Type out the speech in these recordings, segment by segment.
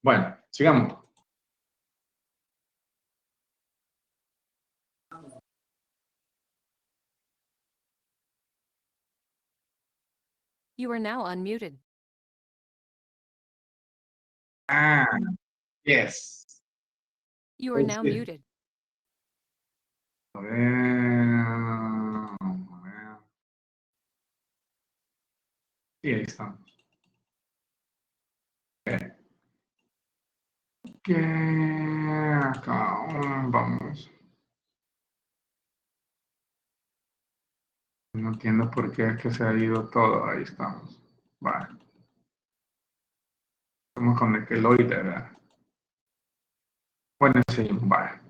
Bueno, sigamos. You are now unmuted. Ah, yes. You are now Sí. muted. A ver, a ver. Sí, ahí estamos. Que acá vamos. No entiendo por qué es que se ha ido todo. Ahí estamos. Vale. Estamos con el queloide, ¿verdad? Bueno, sí, vale.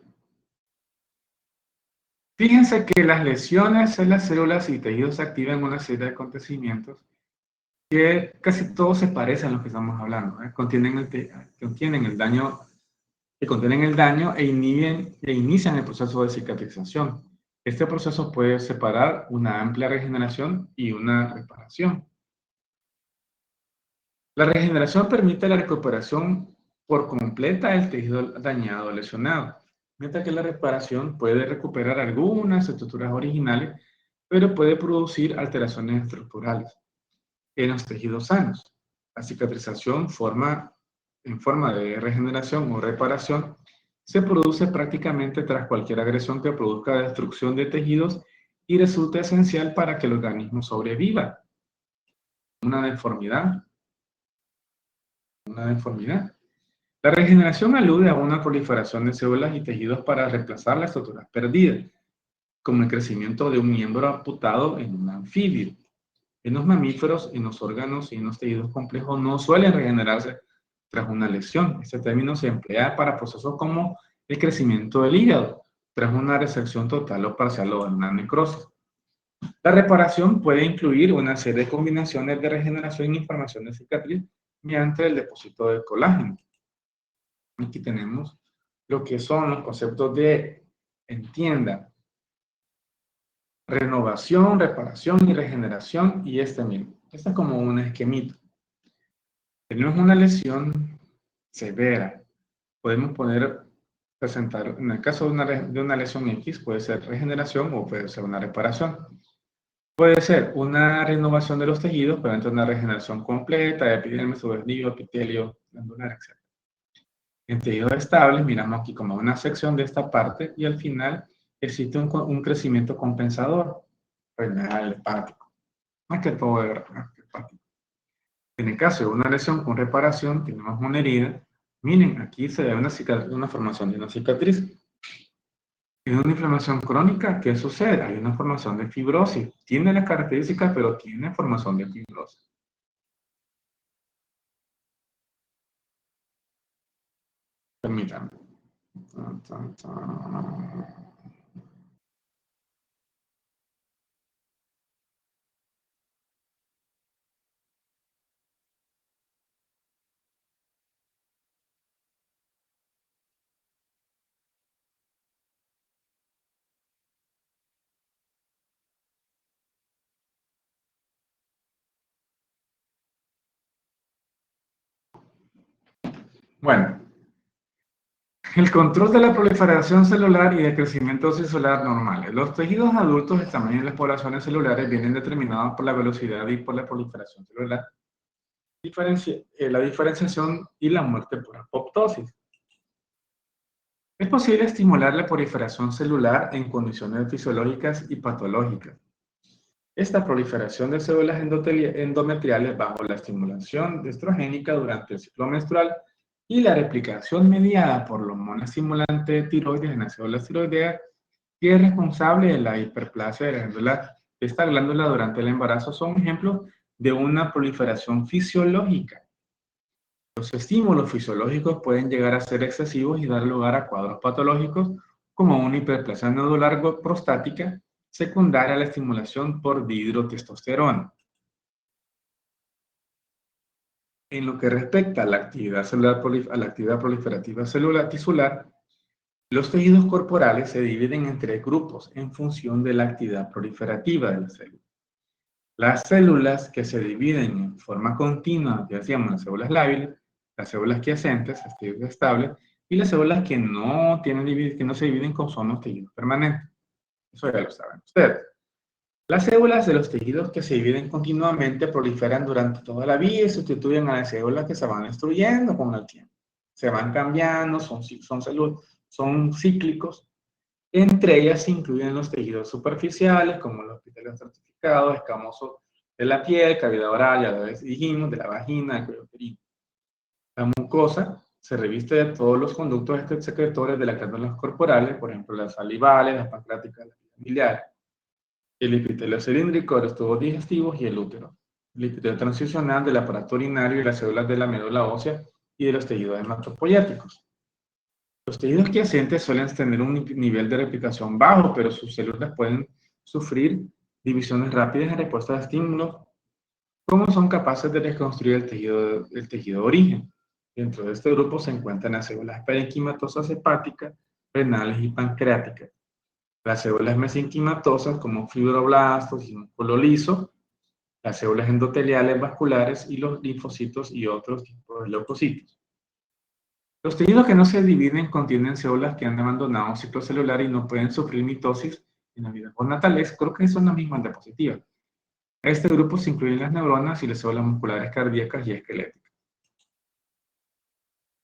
Fíjense que las lesiones en las células y tejidos activan una serie de acontecimientos que casi todos se parecen a los que estamos hablando. Contienen el daño, que contienen el daño e inician el proceso de cicatrización. Este proceso puede separar una amplia regeneración y una reparación. La regeneración permite la recuperación por completa del tejido dañado o lesionado, mientras que la reparación puede recuperar algunas estructuras originales, pero puede producir alteraciones estructurales en los tejidos sanos. La cicatrización en forma de regeneración o reparación se produce prácticamente tras cualquier agresión que produzca destrucción de tejidos y resulta esencial para que el organismo sobreviva. Una deformidad. Una deformidad. La regeneración alude a una proliferación de células y tejidos para reemplazar las estructuras perdidas, como el crecimiento de un miembro amputado en un anfibio. En los mamíferos, en los órganos y en los tejidos complejos no suelen regenerarse tras una lesión. Este término se emplea para procesos como el crecimiento del hígado, tras una resección total o parcial o una necrosis. La reparación puede incluir una serie de combinaciones de regeneración y inflamación de cicatriz mediante el depósito de colágeno. Aquí tenemos lo que son los conceptos de, entienda, renovación, reparación y regeneración, y este mismo. Este es como un esquemito. Tenemos una lesión severa. Podemos presentar, en el caso de una lesión X, puede ser regeneración o puede ser una reparación. Puede ser una renovación de los tejidos, puede ser una regeneración completa, de epidermis, subdermis, epitelio, glandular, etc. En tejidos estables, miramos aquí como una sección de esta parte y al final existe un crecimiento compensador, renal, hepático. Más que todo hepático. En el caso de una lesión con reparación, tenemos una herida. Miren, aquí se ve una formación de una cicatriz. En una inflamación crónica, ¿qué sucede? Hay una formación de fibrosis. Tiene las características, pero tiene formación de fibrosis. Permítanme. Bueno, el control de la proliferación celular y de crecimiento celular normales. Los tejidos adultos, el tamaño de las poblaciones celulares vienen determinados por la velocidad y por la proliferación celular, la diferenciación y la muerte por apoptosis. Es posible estimular la proliferación celular en condiciones fisiológicas y patológicas. Esta proliferación de células endometriales bajo la estimulación estrogénica durante el ciclo menstrual y la replicación mediada por la hormona estimulante de tiroides en las células tiroideas, que es responsable de la hiperplasia de esta glándula durante el embarazo, son ejemplos de una proliferación fisiológica. Los estímulos fisiológicos pueden llegar a ser excesivos y dar lugar a cuadros patológicos como una hiperplasia nodular prostática secundaria a la estimulación por dihidrotestosterona. En lo que respecta a la actividad proliferativa celular tisular, los tejidos corporales se dividen en tres grupos en función de la actividad proliferativa de la célula. Las células que se dividen en forma continua, que decíamos las células lábiles, las células quiescentes, tejidos estables, y las células que no se dividen con somos tejidos permanentes. Eso ya lo saben ustedes. Las células de los tejidos que se dividen continuamente proliferan durante toda la vida y sustituyen a las células que se van destruyendo con el tiempo. Se van cambiando, son cíclicos. Entre ellas se incluyen los tejidos superficiales, como los epitelios estratificados, escamosos de la piel, cavidad oral, ya lo dijimos, de la vagina, del cuello uterino. La mucosa se reviste de todos los conductos secretores de las glándulas corporales, por ejemplo, las salivales, las pancreáticas, las biliares. El epitelio cilíndrico de los tubos digestivos y el útero. El epitelio transicional del aparato urinario y las células de la médula ósea y de los tejidos hematopoyéticos. Los tejidos quiescentes suelen tener un nivel de replicación bajo, pero sus células pueden sufrir divisiones rápidas en respuesta a estímulos. ¿Cómo son capaces de reconstruir el tejido de origen? Dentro de este grupo se encuentran las células parenquimatosas hepáticas, renales y pancreáticas. Las células mesenquimatosas como fibroblastos y músculo liso, las células endoteliales vasculares y los linfocitos y otros tipos de leucocitos. Los tejidos que no se dividen contienen células que han abandonado un ciclo celular y no pueden sufrir mitosis en la vida postnatal. Creo que son las mismas diapositivas. A este grupo se incluyen las neuronas y las células musculares cardíacas y esqueléticas.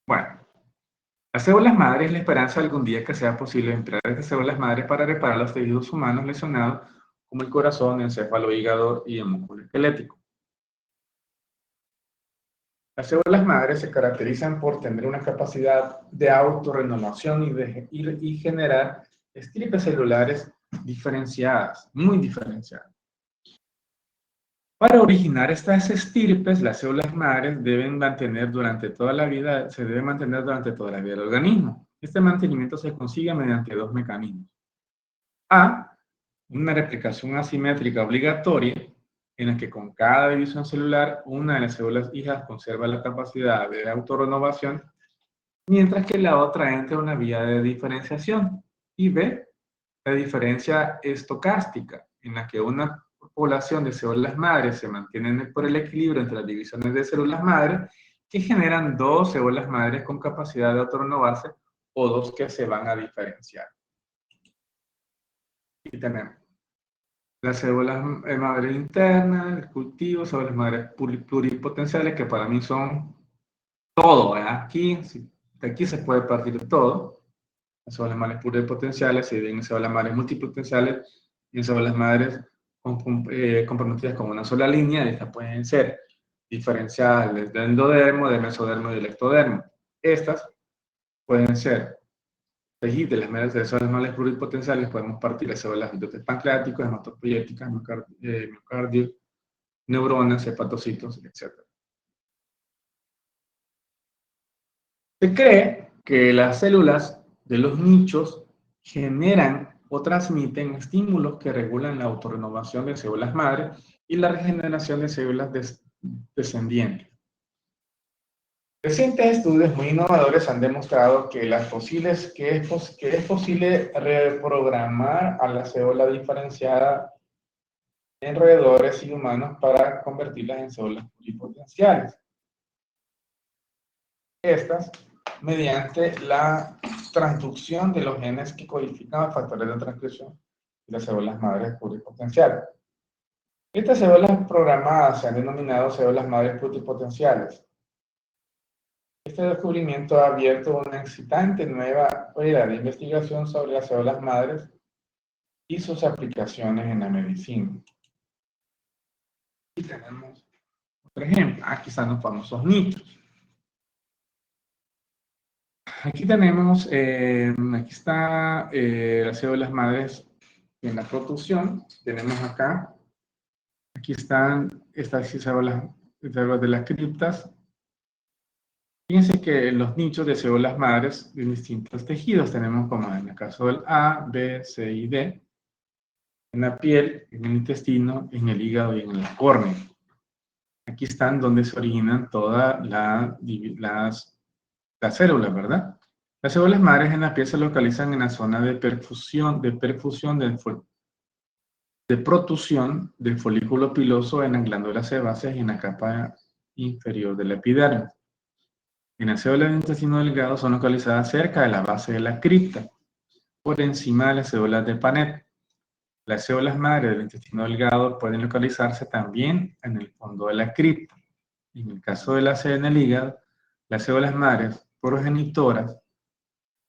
Bueno, las células madre es la esperanza de algún día que sea posible emplear estas células madre para reparar los tejidos humanos lesionados como el corazón, el encéfalo, hígado y el músculo esquelético. Las células madres se caracterizan por tener una capacidad de autorrenovación y generar estirpes celulares diferenciadas, muy diferenciadas. Para originar estas estirpes, las células madres se deben mantener durante toda la vida del organismo. Este mantenimiento se consigue mediante dos mecanismos. A, una replicación asimétrica obligatoria, en la que con cada división celular, una de las células hijas conserva la capacidad de autorrenovación, mientras que la otra entra en una vía de diferenciación. Y B, la diferencia estocástica, en la que una población de células madres se mantiene por el equilibrio entre las divisiones de células madres que generan dos células madres con capacidad de autorrenovarse o dos que se van a diferenciar. Aquí tenemos las células madres internas, el cultivo, células madres pluripotenciales, que para mí son todo, ¿verdad? De aquí se puede partir todo. Las células madres pluripotenciales se dividen en células madres multipotenciales y en células madres comprometidas con una sola línea. Estas pueden ser diferenciadas del endodermo, del mesodermo y del ectodermo. Estas pueden ser de las células madres pluripotenciales. Podemos partir las células de pancreáticos, hematopoyéticas, miocardio, neuronas, hepatocitos, etc. Se cree que las células de los nichos generan o transmiten estímulos que regulan la autorrenovación de células madre y la regeneración de células descendientes. Recientes estudios muy innovadores han demostrado que es posible reprogramar a la célula diferenciada en roedores y humanos para convertirlas en células pluripotenciales. Estas mediante la transducción de los genes que codifican los factores de transcripción de las células madres pluripotenciales. Estas células programadas se han denominado células madres pluripotenciales. Este descubrimiento ha abierto una excitante nueva era de investigación sobre las células madres y sus aplicaciones en la medicina. Aquí tenemos otro ejemplo. Aquí están los famosos nichos. Aquí tenemos, aquí está las células madres en la producción. Tenemos acá, aquí están estas células de las criptas. Fíjense que los nichos de células madres de distintos tejidos tenemos como en el caso del A, B, C y D, en la piel, en el intestino, en el hígado y en la córnea. Aquí están donde se originan todas las células, ¿verdad? Las células madres en la piel se localizan en la zona de protusión del folículo piloso en las glándulas sebáceas y en la capa inferior de la epidermis. En las células del intestino delgado son localizadas cerca de la base de la cripta, por encima de las células de Paneth. Las células madre del intestino delgado pueden localizarse también en el fondo de la cripta. En el caso de la sede en el hígado, las células madres progenitoras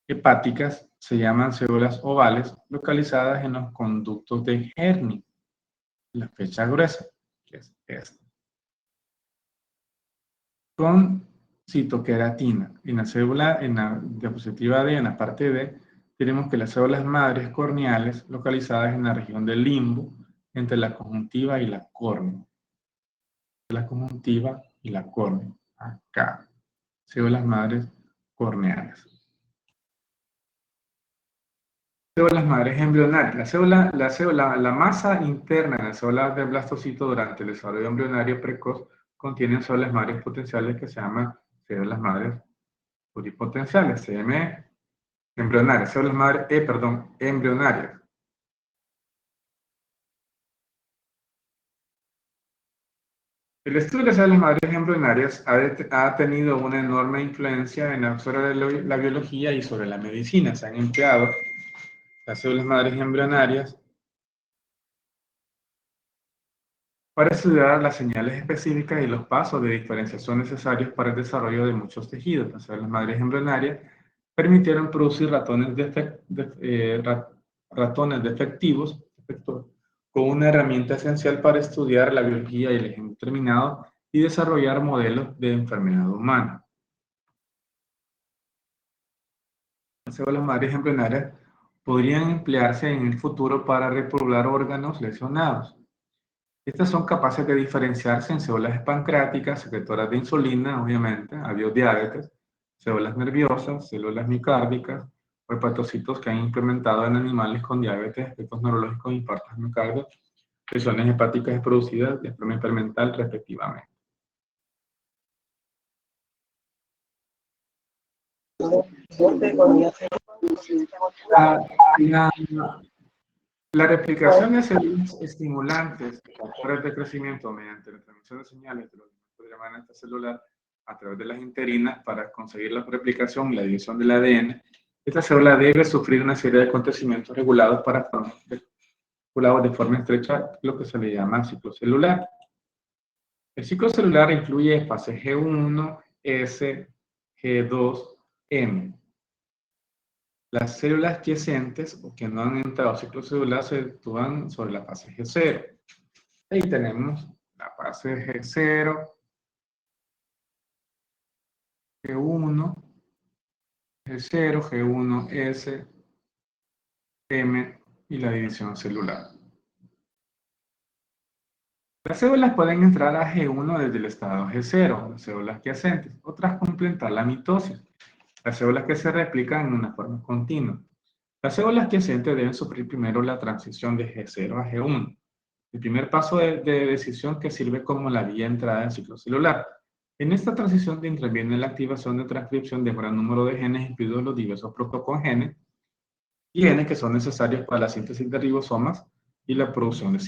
hepáticas se llaman células ovales localizadas en los conductos de Henle, la flecha gruesa, que es esta, con citoqueratina. En la célula, en la diapositiva D, en la parte D, tenemos que las células madres corneales localizadas en la región del limbo entre la conjuntiva y la córnea. La conjuntiva y la córnea, acá. Células madres corneales. Células madres embrionarias. La masa interna de las células del blastocito durante el desarrollo embrionario precoz contienen células madres potenciales que se llaman células madres pluripotenciales, CM embrionarias, células madres, embrionarias. El estudio de las células madres embrionarias ha tenido una enorme influencia sobre la biología y sobre la medicina. Se han empleado las células madres embrionarias para estudiar las señales específicas y los pasos de diferenciación necesarios para el desarrollo de muchos tejidos. Las células madres embrionarias permitieron producir ratones defectivos con una herramienta esencial para estudiar la biología y el gen determinado y desarrollar modelos de enfermedad humana. Las células madres embrionarias podrían emplearse en el futuro para repoblar órganos lesionados. Estas son capaces de diferenciarse en células pancreáticas, secretoras de insulina, obviamente, diabetes, células nerviosas, células micárdicas, o hepatocitos que han implementado en animales con diabetes, efectos neurológicos, infartos de miocardio, lesiones hepáticas producidas de forma experimental, respectivamente. La replicación de células estimulantes de factores de crecimiento mediante la transmisión de señales de los elementos de la maneta celular a través de las interinas para conseguir la replicación y la división del ADN, esta célula debe sufrir una serie de acontecimientos regulados de forma estrecha, lo que se le llama ciclo celular. El ciclo celular incluye fases G1, S, G2, M. Las células quiescentes o que no han entrado al ciclo celular se sitúan sobre la fase G0. Ahí tenemos la fase G0, G1, G0, G1S, M y la división celular. Las células pueden entrar a G1 desde el estado G0, las células quiescentes. Otras cumplen la mitosis, las células que se replican en una forma continua. Las células quiescentes deben sufrir primero la transición de G0 a G1. El primer paso de decisión que sirve como la vía de entrada del ciclo celular. En esta transición interviene la activación de transcripción de un gran número de genes, incluidos los diversos protocongenes y genes que son necesarios para la síntesis de ribosomas y la producción de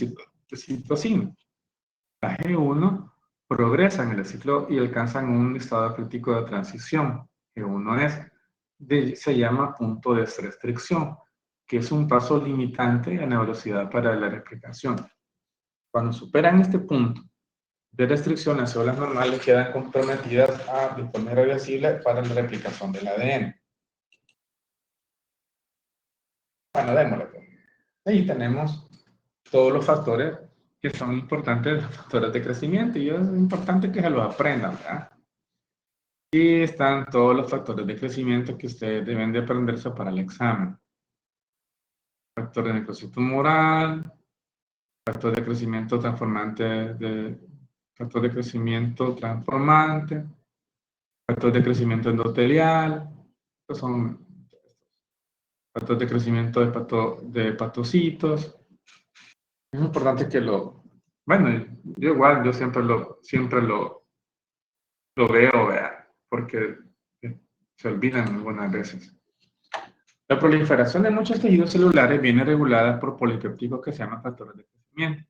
citosina. La G1 progresa en el ciclo y alcanzan un estado crítico de transición. Se llama punto de restricción, que es un paso limitante en la velocidad para la replicación. Cuando superan este punto de restricción, las células normales quedan comprometidas de forma irreversible para la replicación del ADN. Bueno, démosle. Ahí tenemos todos los factores que son importantes, los factores de crecimiento, y es importante que se los aprendan, ¿verdad? Y están todos los factores de crecimiento que ustedes deben de aprenderse para el examen. Factor de necrosis tumoral, factor de crecimiento factor de crecimiento transformante, factor de crecimiento endotelial, estos son factores de crecimiento de hepatocitos. Es importante que bueno, yo siempre lo veo, ¿verdad? Porque se olvidan algunas veces. La proliferación de muchos tejidos celulares viene regulada por polipéptidos que se llaman factores de crecimiento.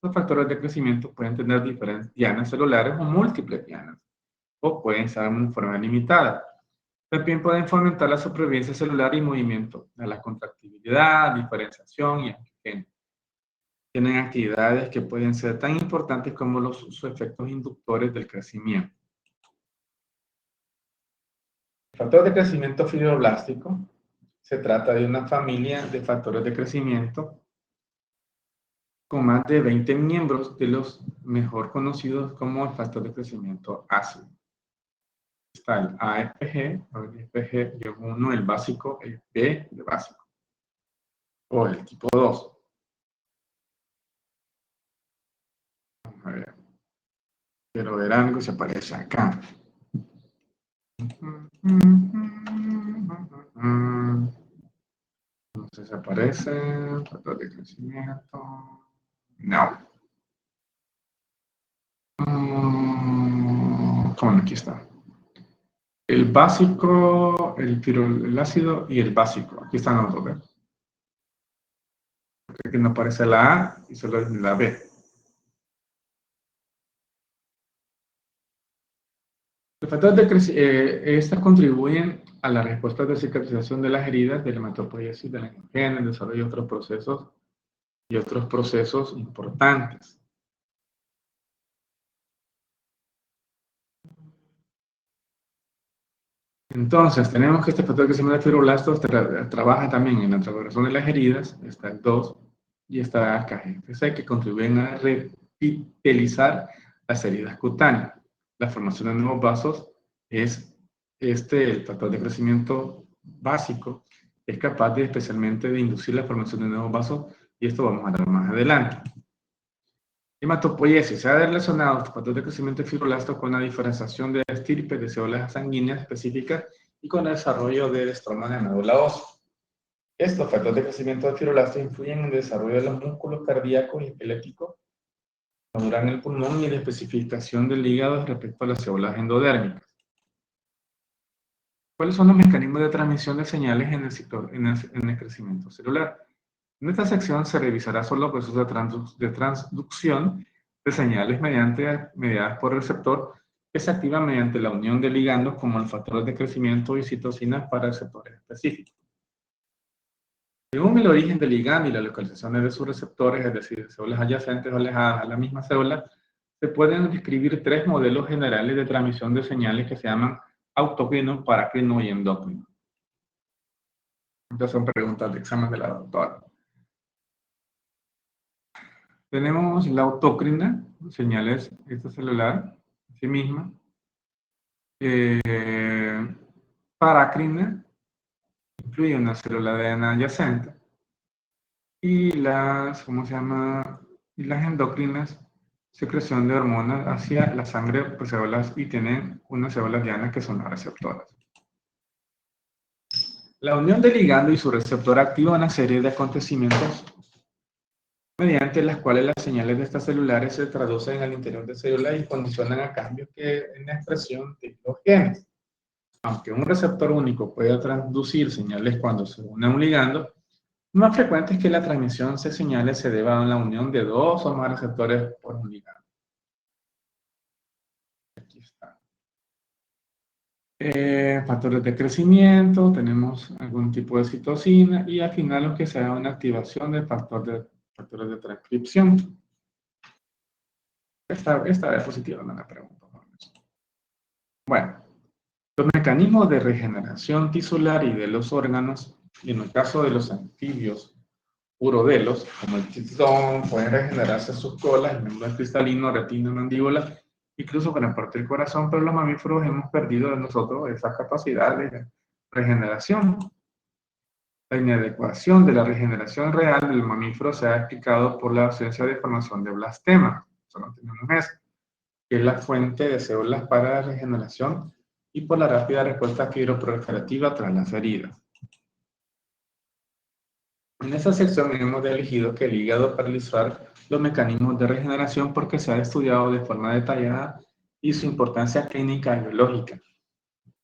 Los factores de crecimiento pueden tener diferentes dianas celulares o múltiples dianas. o pueden estar en forma limitada. También pueden fomentar la supervivencia celular y movimiento, la contractibilidad, diferenciación y antigenia. Tienen actividades que pueden ser tan importantes como sus efectos inductores del crecimiento. El factor de crecimiento fibroblástico se trata de una familia de factores de crecimiento con más de 20 miembros, de los mejor conocidos como el factor de crecimiento ácido. Está el AFG, el FG-1, el básico, el B de básico, o el tipo 2. Vamos a ver. Quiero ver algo que se aparece acá. No sé si aparece, factor de crecimiento. No. Bueno, aquí está. El básico, el ácido y el básico. Aquí están los dos. Aquí no aparece la A y solo la B. Los factores de crecimiento, estas contribuyen a la respuesta de cicatrización de las heridas, de la hematopoiesis, de la angina, el desarrollo de otros procesos importantes. Entonces, tenemos que este factor de crecimiento de fibroblastos trabaja también en la trabajación de las heridas, está el 2, y está el KGFC, que contribuyen a revitalizar las heridas cutáneas. La formación de nuevos vasos es el factor de crecimiento básico, es capaz especialmente de inducir la formación de nuevos vasos, y esto vamos a ver más adelante. Hematopoiesis se ha relacionado este factor de crecimiento de fibroblastos con la diferenciación de estirpe de células sanguíneas específicas y con el desarrollo del estroma de médula ósea. Estos factores de crecimiento de fibroblastos influyen en el desarrollo de los músculos cardíacos y esqueléticos, en el pulmón y la especificación del hígado respecto a las células endodérmicas. ¿Cuáles son los mecanismos de transmisión de señales en el crecimiento celular? En esta sección se revisará solo los procesos de transducción de señales mediadas por el receptor que se activan mediante la unión de ligandos como los factores de crecimiento y citocinas para receptores específicos. Según el origen del ligando y las localizaciones de sus receptores, es decir, de células adyacentes o alejadas a la misma célula, se pueden describir tres modelos generales de transmisión de señales que se llaman autocrino, paracrino y endocrino. Estas son preguntas de examen de la doctora. Tenemos la autócrina, señales extracelular, sí misma. Parácrina, incluye una célula ADN adyacente. Y ¿cómo se llama? Y las endócrinas, secreción de hormonas hacia la sangre por células y tienen unas células dianas que son las receptoras. La unión del ligando y su receptor activa una serie de acontecimientos mediante las cuales las señales de estas celulares se traducen al interior de células y condicionan a cambios en la expresión de los genes. Aunque un receptor único pueda transducir señales cuando se une a un ligando, lo más frecuente es que la transmisión de señales se deba a la unión de dos o más receptores por un ligando. Aquí está. Factores de crecimiento, tenemos algún tipo de citocina y al final lo que se da una activación de factores de transcripción. Esta vez positiva, no la pregunto. Bueno, los mecanismos de regeneración tisular y de los órganos, y en el caso de los anfibios urodelos, como el tritón, pueden regenerarse sus colas, el miembro cristalino, retina, mandíbula, incluso con la parte del corazón, pero los mamíferos hemos perdido de nosotros esa capacidad de regeneración. La inadecuación de la regeneración real del mamífero se ha explicado por la ausencia de formación de blastema, solo tenemos eso, que es la fuente de células para la regeneración, y por la rápida respuesta fibroproliferativa tras las heridas. En esta sección hemos elegido que el hígado para ilustrar los mecanismos de regeneración porque se ha estudiado de forma detallada y su importancia clínica y biológica.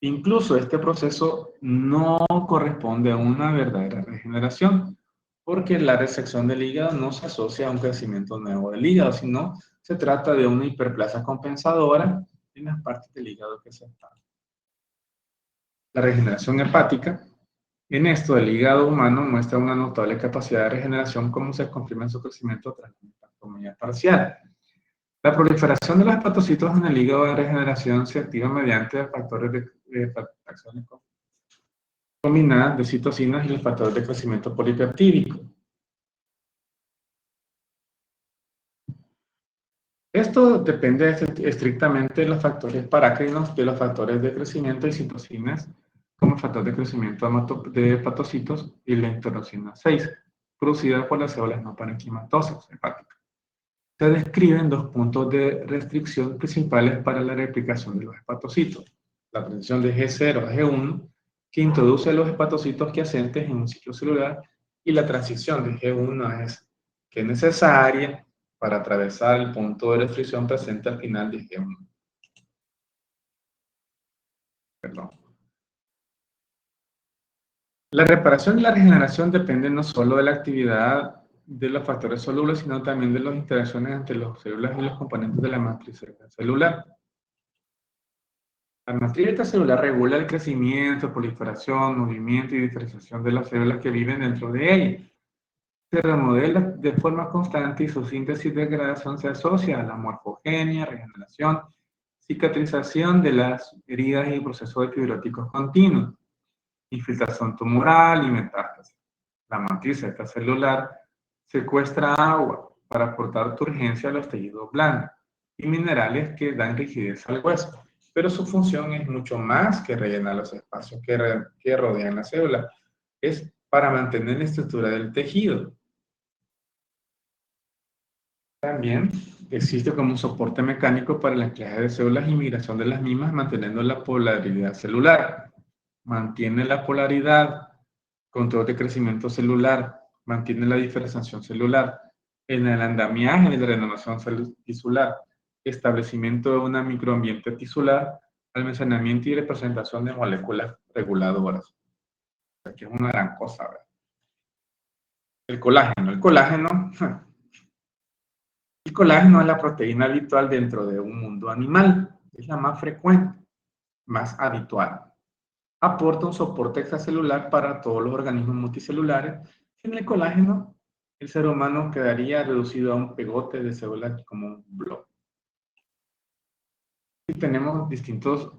Incluso este proceso no corresponde a una verdadera regeneración, porque la resección del hígado no se asocia a un crecimiento nuevo del hígado, sino se trata de una hiperplasia compensadora en las partes del hígado que se expandan. La regeneración hepática. En esto, el hígado humano muestra una notable capacidad de regeneración como se confirma en su crecimiento tras la hepatotomía parcial. La proliferación de los hepatocitos en el hígado de regeneración se activa mediante factores de acciones combinadas de citocinas y los factores de crecimiento polipeptídico. Esto depende estrictamente de los factores parácrinos, de los factores de crecimiento y citocinas, como el factor de crecimiento de hepatocitos y la interleucina 6, producida por las células no parenquimatosas hepáticas. Se describen dos puntos de restricción principales para la replicación de los hepatocitos. La transición de G0 a G1, que introduce a los hepatocitos quiescentes en un ciclo celular, y la transición de G1 a S, que es necesaria para atravesar el punto de restricción presente al final de G1. Perdón. La reparación y la regeneración dependen no solo de la actividad de los factores solubles, sino también de las interacciones entre las células y los componentes de la matriz celular. La matriz extracelular regula el crecimiento, proliferación, movimiento y diferenciación de las células que viven dentro de ella. Se remodela de forma constante y su síntesis y degradación se asocia a la morfogenia, regeneración, cicatrización de las heridas y procesos de fibróticos continuos, infiltración tumoral y metástasis. La matriz extracelular secuestra agua para aportar turgencia a los tejidos blandos y minerales que dan rigidez al hueso, pero su función es mucho más que rellenar los espacios que rodean la célula, es para mantener la estructura del tejido. También existe como un soporte mecánico para el anclaje de células y migración de las mismas, manteniendo la polaridad celular. Mantiene la polaridad, control de crecimiento celular, mantiene la diferenciación celular, en el andamiaje y la renovación tisular, establecimiento de un microambiente tisular, almacenamiento y representación de moléculas reguladoras. Aquí es una gran cosa, ¿verdad? El colágeno. El colágeno es la proteína habitual dentro de un mundo animal. Es la más frecuente, más habitual. Aporta un soporte extracelular para todos los organismos multicelulares. Sin el colágeno, el ser humano quedaría reducido a un pegote de células como un blog. Y tenemos distintos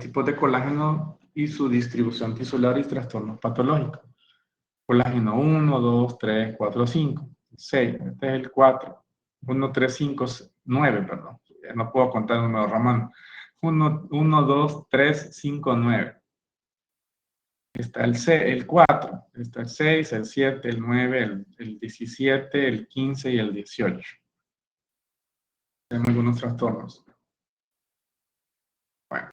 tipos de colágeno y su distribución tisular y trastornos patológicos. Colágeno 1, 2, 3, 4, 5, 6, este es el 4, 1, 3, 5, 9, perdón. No puedo contar el número romano. 1, 2, 3, 5, 9. Está el 4, está el 6, el 7, el 9, el 17, el 15 y el 18. Tenemos algunos trastornos. Bueno.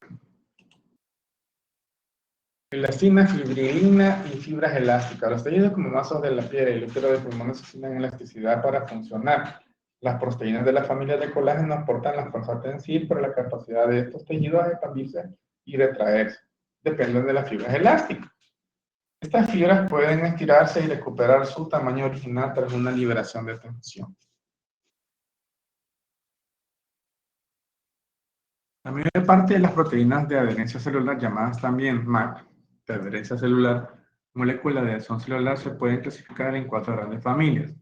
Elastina, fibrilina y fibras elásticas. Los tejidos como vasos de la piel y el útero de pulmón necesitan elasticidad para funcionar. Las proteínas de la familia de colágeno aportan la fuerza tensil, pero la capacidad de estos tejidos a expandirse y retraerse dependen de las fibras elásticas. Estas fibras pueden estirarse y recuperar su tamaño original tras una liberación de tensión. La mayor parte de las proteínas de adherencia celular, llamadas también MAC, de adherencia celular, moléculas de adhesión celular, se pueden clasificar en 4 grandes familias: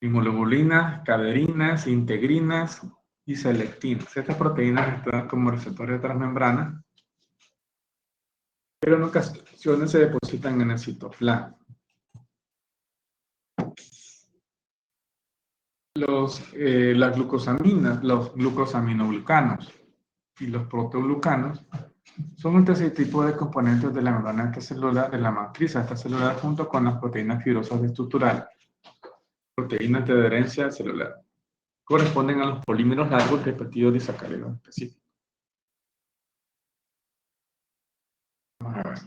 inmunoglobulinas, caderinas, integrinas y selectinas. Estas proteínas actúan como receptores de transmembrana, pero en ocasiones se depositan en el citoplasma. Las glucosaminas, los glucosaminoglucanos y los proteoglucanos son un tercer tipo de componentes de la membrana extracelular de la matriz extracelular junto con las proteínas fibrosas estructurales, proteínas de adherencia celular. Corresponden a los polímeros largos de peptidos disacáridos específicos. Vamos a ver.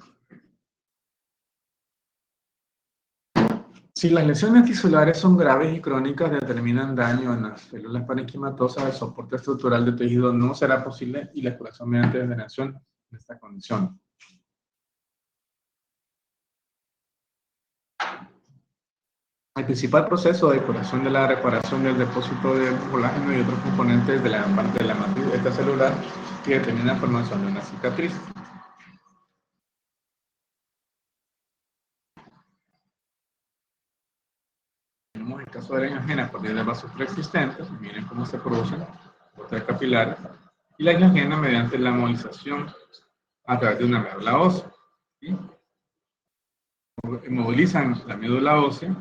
Si las lesiones tisulares son graves y crónicas, determinan daño en las células parenquimatosas, el soporte estructural del tejido no será posible y la curación mediante degeneración en esta condición. El principal proceso de curación de la reparación del depósito de colágeno y otros componentes de la matriz extracelular que determina la formación de una cicatriz. Tenemos el caso de la angiogenia a partir de vasos preexistentes, miren cómo se producen gotas capilares, y la angiogenia mediante la movilización a través de una médula ósea. ¿Sí? Movilizan la médula ósea,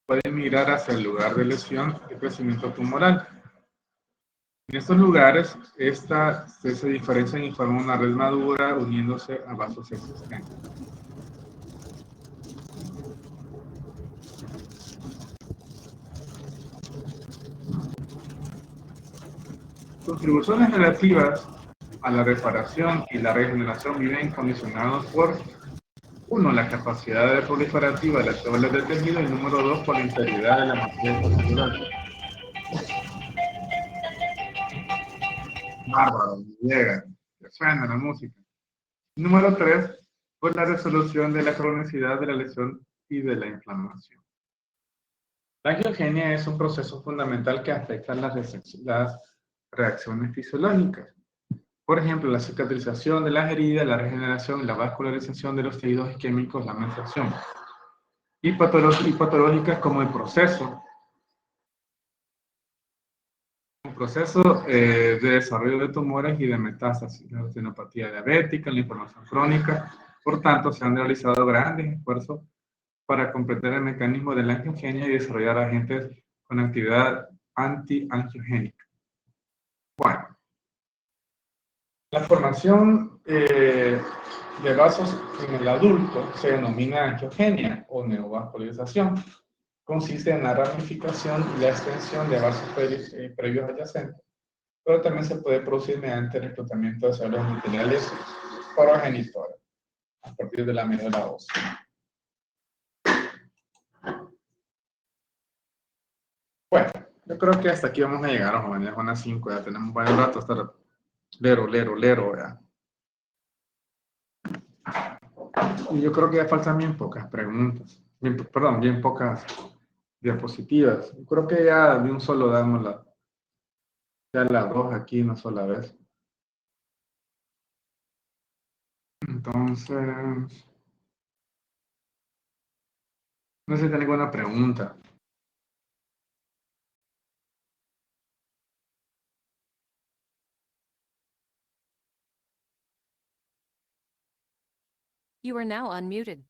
pueden migrar hacia el lugar de lesión y crecimiento tumoral. En estos lugares, se diferencian y forman una red madura uniéndose a vasos existentes. Contribuciones relativas a la reparación y la regeneración vienen condicionados por, uno, la capacidad proliferativa de las células del tejido y número dos, por la integridad de la matriz celular. Bárbaro, llega, que suena la música. Número 3, por la resolución de la cronicidad de la lesión y de la inflamación. La angiogenia es un proceso fundamental que afecta las reacciones fisiológicas. Por ejemplo, la cicatrización de las heridas, la regeneración y la vascularización de los tejidos isquémicos, la menstruación. Y patológicas como el proceso de desarrollo de tumores y de metástasis, la retinopatía diabética, la inflamación crónica. Por tanto, se han realizado grandes esfuerzos para comprender el mecanismo de la angiogenia y desarrollar agentes con actividad antiangiogénica. Bueno, la formación de vasos en el adulto se denomina angiogenia o neovascularización. Consiste en la ramificación y la extensión de vasos previos adyacentes, pero también se puede producir mediante el reclutamiento de células epiteliales progenitoras a partir de la médula ósea. Bueno, yo creo que hasta aquí vamos a llegar, jóvenes, a las 5, ya tenemos un buen rato hasta lero, ya. Y yo creo que ya faltan bien pocas preguntas, bien pocas diapositivas. Yo creo que ya de un solo damos las dos aquí una sola vez. Entonces, no sé si tiene alguna pregunta. You are now unmuted.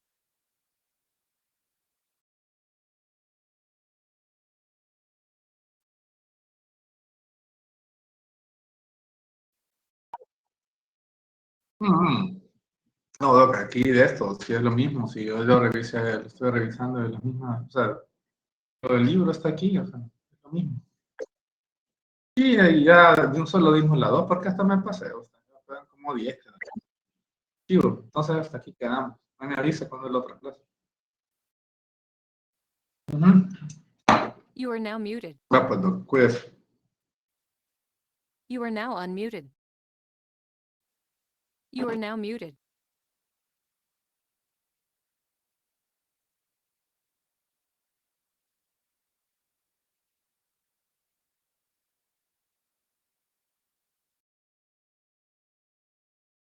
No, Doc, aquí de esto, si es lo mismo, si yo lo estoy revisando de la misma, o sea, todo el libro está aquí, o sea, es lo mismo. Y ahí ya de un solo dimos la 2 porque hasta me pasé, o sea, fueron como 10. Entonces hasta aquí quedamos. Me avisa cuando es la otra clase. You are now muted. Va, pues, Doc, cuídese. You are now unmuted. You are now muted.